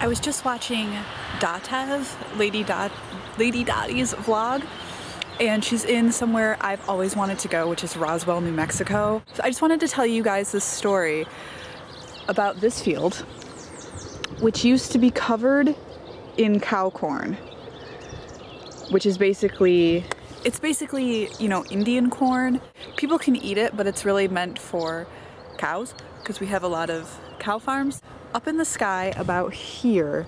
I was just watching Datev, Lady Dottie's vlog, and she's in somewhere I've always wanted to go, which is Roswell, New Mexico. So I just wanted to tell you guys this story about this field, which used to be covered in cow corn, which is basically, you know, Indian corn. People can eat it, but it's really meant for cows because we have a lot of cow farms. Up in the sky about here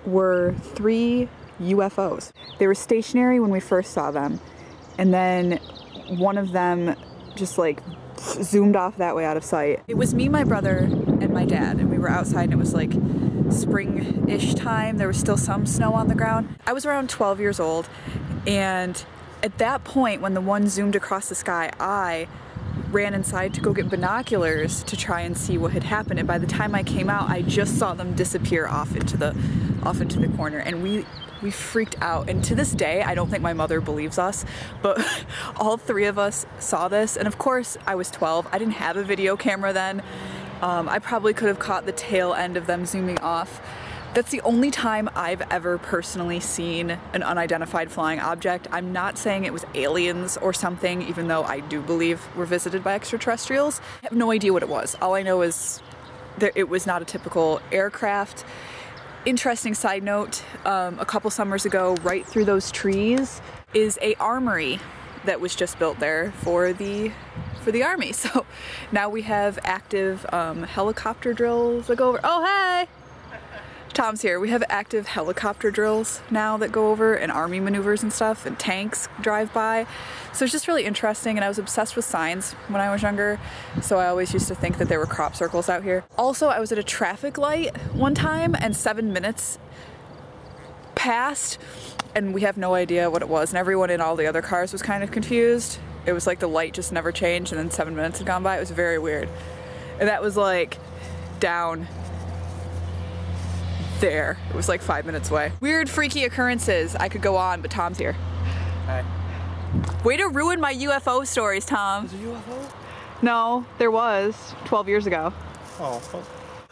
were 3 UFOs. They were stationary when we first saw them, and then one of them just like zoomed off that way out of sight. It was me, my brother, and my dad, and we were outside, and it was like spring-ish time. There was still some snow on the ground. I was around 12 years old, and at that point when the one zoomed across the sky, I ran inside to go get binoculars to try and see what had happened, and by the time I came out I just saw them disappear off into the corner, and we freaked out. And to this day I don't think my mother believes us, but all 3 of us saw this, and of course I was 12. I didn't have a video camera then. I probably could have caught the tail end of them zooming off. That's the only time I've ever personally seen an unidentified flying object. I'm not saying it was aliens or something, even though I do believe we're visited by extraterrestrials. I have no idea what it was. All I know is that it was not a typical aircraft. Interesting side note, a couple summers ago, right through those trees is a armory that was just built there for the army. So now we have active helicopter drills that go over. Oh, hey! Tom's here. We have active helicopter drills now that go over, and army maneuvers and stuff, and tanks drive by. So it's just really interesting, and I was obsessed with signs when I was younger, so I always used to think that there were crop circles out here. Also, I was at a traffic light one time, and 7 minutes passed, and we have no idea what it was, and everyone in all the other cars was kind of confused. It was like the light just never changed, and then 7 minutes had gone by. It was very weird. And that was like down there. It was like 5 minutes away. Weird, freaky occurrences. I could go on, but Tom's here. Hi. Way to ruin my UFO stories, Tom. Is it a UFO? No, there was 12 years ago. Oh.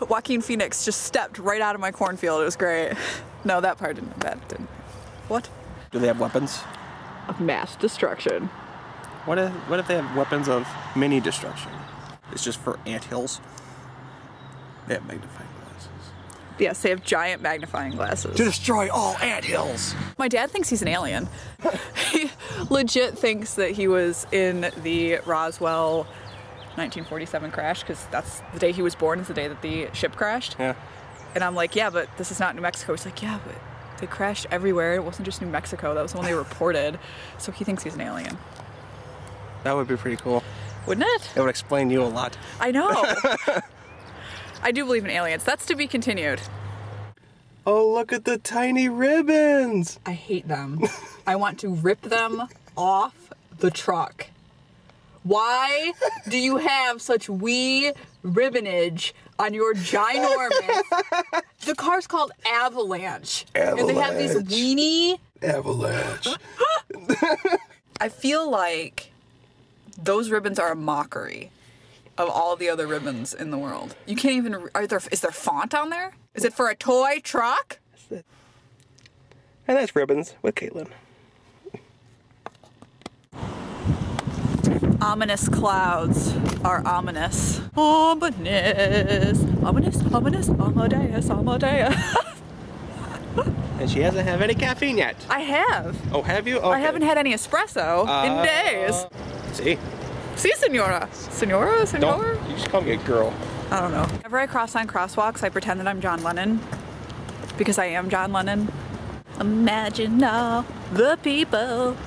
Joaquin Phoenix just stepped right out of my cornfield. It was great. No, that part didn't. That didn't. What? Do they have weapons? Of mass destruction. What if they have weapons of mini destruction? It's just for anthills. They have magnifying glasses. Yes, they have giant magnifying glasses. To destroy all anthills! My dad thinks he's an alien. He legit thinks that he was in the Roswell 1947 crash, because that's the day he was born, is the day that the ship crashed. Yeah. And I'm like, yeah, but this is not New Mexico. He's like, yeah, but they crashed everywhere. It wasn't just New Mexico. That was the one they reported. So he thinks he's an alien. That would be pretty cool. Wouldn't it? It would explain you a lot. I know. I do believe in aliens. That's to be continued. Oh, look at the tiny ribbons! I hate them. I want to rip them off the truck. Why do you have such wee ribbonage on your ginormous... The car's called Avalanche. Avalanche. And they have these weenie... Avalanche. I feel like those ribbons are a mockery of all the other ribbons in the world. You can't even... Is there font on there? Is it for a toy truck? And that's ribbons with Caitlin. Ominous clouds are ominous. Ominous. Ominous, ominous, Amadeus, Amadeus. And she hasn't had any caffeine yet. I have. Oh, have you? Okay. I haven't had any espresso in days. See? See, senora. Senora? Senora? You just call me a girl. I don't know. Whenever I cross on crosswalks, I pretend that I'm John Lennon. Because I am John Lennon. Imagine all the people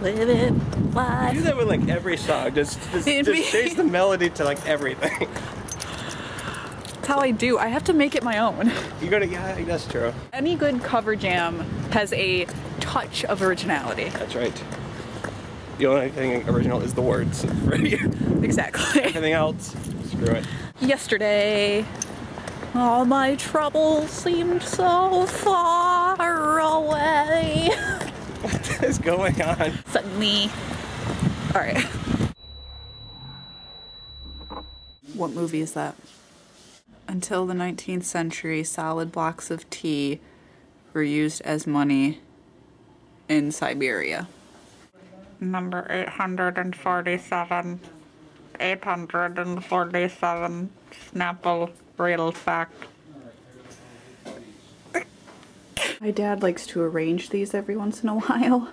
living life. You do that with like every song. Just change the melody to like everything. That's how I do. I have to make it my own. You gotta, yeah, that's true. Any good cover jam has a touch of originality. That's right. The only thing original is the words. Exactly. Everything else, screw it. Yesterday, all my troubles seemed so far away. What is going on? Suddenly. Alright. What movie is that? Until the 19th century, solid blocks of tea were used as money in Siberia. Number 847. 847. Snapple real fact. My dad likes to arrange these every once in a while,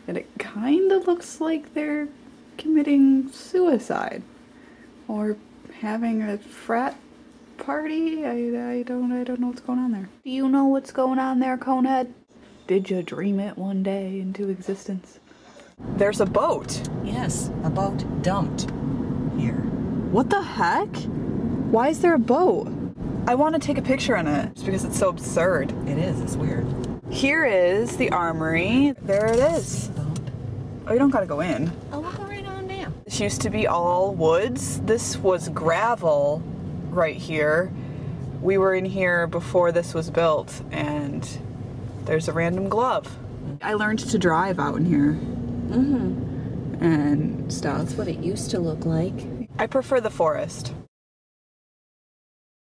and it kind of looks like they're committing suicide or having a frat party. I don't know what's going on there. Do you know what's going on there, Conehead? Did you dream it one day into existence? There's a boat. Yes, a boat dumped here. What the heck? Why is there a boat? I want to take a picture in it just because it's so absurd. It is, it's weird. Here is the armory. There it is. Oh, you don't gotta go in. Oh, we'll go right on down. This used to be all woods. This was gravel right here. We were in here before this was built, and there's a random glove. I learned to drive out in here. And stuff. That's what it used to look like. I prefer the forest.